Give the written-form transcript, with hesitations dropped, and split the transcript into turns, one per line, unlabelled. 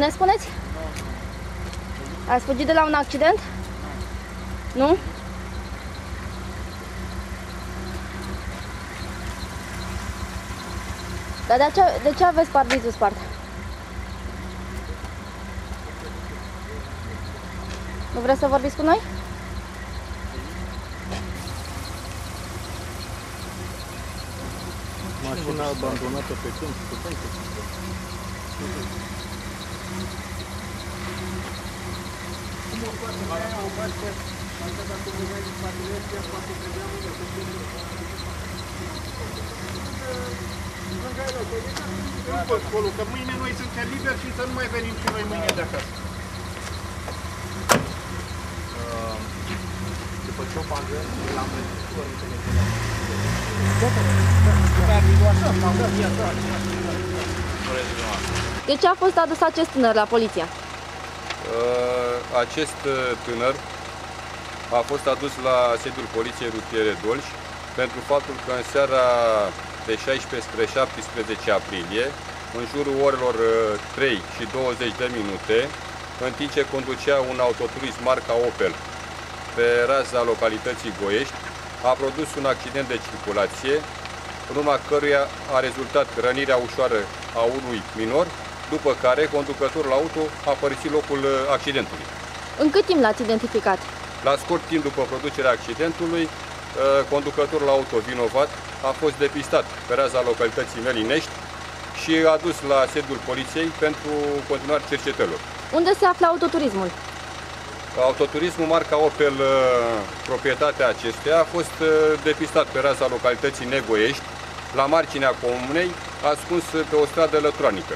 ne spuneți? Ați fugit de la un accident? Nu? Dar de ce aveți parbrizul spart? Nu vreți să vorbiți cu noi?
Mașina abandonată pe câmp, pe câmp.
Acolo, că mâine noi suntem liberi și să nu mai venim și noi mâine de acasă.
După ce o bagă, l-am
De ce a fost adus acest tânăr la poliție?
Acest tânăr a fost adus la sediul Poliției Rutiere Dolj pentru faptul că în seara de 16 spre 17 aprilie, în jurul orelor 3 și 20 de minute, în timp ce conducea un autoturism marca Opel pe raza localității Goiești, a produs un accident de circulație, în urma căruia a rezultat rănirea ușoară a unui minor, după care conducătorul auto a părăsit locul accidentului.
În cât timp l-ați identificat?
La scurt timp după producerea accidentului, conducătorul auto vinovat a fost depistat pe raza localității Melinești și a dus la sediul poliției pentru continuarea cercetărilor.
Unde se află autoturismul?
Autoturismul marca Opel, proprietatea acestuia, a fost depistat pe raza localității Negoiești, la marginea comunei, ascuns pe o stradă lăturanică.